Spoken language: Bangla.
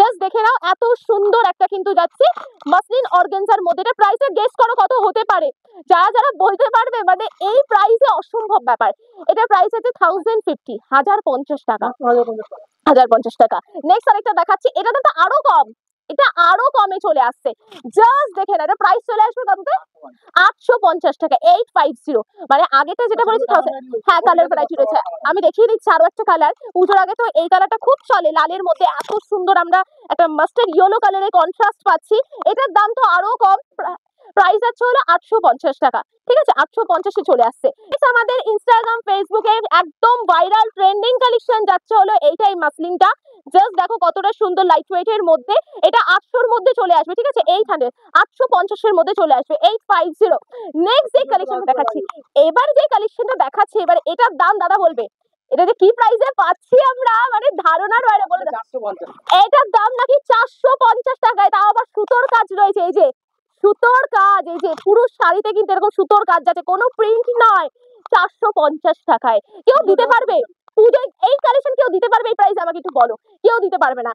জাস্ট দেখে নাও, এত সুন্দর একটা কিন্তু যাচ্ছে মাসলিন অর্গানজার মধ্যে। এটা প্রাইসে গেস করো কত হতে পারে, যারা যারা বলতে পারবে, মানে এই প্রাইসে অসম্ভব ব্যাপার। এটা প্রাইস আছে 1050, 1050 টাকা, 1050 টাকা। নেক্সট আরেকটা দেখাচ্ছি, এটা তো আরো কম, এটা আরো কমে চলে আসছে। জাস্ট দেখে না, এটা প্রাইস চলে আসবে কততে, 850 টাকা, 850। মানে আগেটা যেটা বলেছি 1000। হ্যাঁ, কালার ভ্যারাইটি রয়েছে, আমি দেখিয়ে দিচ্ছি আরো একটা কালার। পুজোর আগে তো এই কালারটা খুব চলে, লালের মধ্যে এত সুন্দর আমরা একটা মাস্টার্ড ইয়েলো কালারের কন্ট্রাস্ট পাচ্ছি। এটার দাম তো আরো কম, প্রাইস আছে হলো 850 টাকা। ঠিক আছে, 850-এ চলে আসছে। আমাদের ইনস্টাগ্রাম ফেসবুকে একদম ভাইরাল ট্রেন্ডিং কালেকশন যাচ্ছে হলো এইটাই মাসলিনটা। জাস্ট দেখো কতটা সুন্দর লাইট ওয়েট এর মধ্যে, এটা 800-এর মধ্যে চলে আসবে। ঠিক আছে, 850-এর মধ্যে চলে আসবে, 850। নেক্সট যে কালেকশনটা দেখাচ্ছি, এবার যে কালেকশনটা দেখাচ্ছি, এবার এটার দাম দাদা বলবে এটা যে কি প্রাইসে পাচ্ছি আমরা, মানে ধারণার বাইরে বলে। এটার দাম নাকি 450 টাকায়, তাও আবার সুতোর কাজ রয়েছে। এই যে সুতোর কাজ, এই যে পুরো শাড়িতে কিন্তু এরকম সুতোর কাজ যাচ্ছে, কোনো প্রিন্ট নয়। 450 টাকায় কেউ দিতে পারবে? পুজোয় এই কালেকশন কেউ দিতে পারবে এই প্রাইসে? আমাকে একটু বলো, কেউ দিতে পারবে না।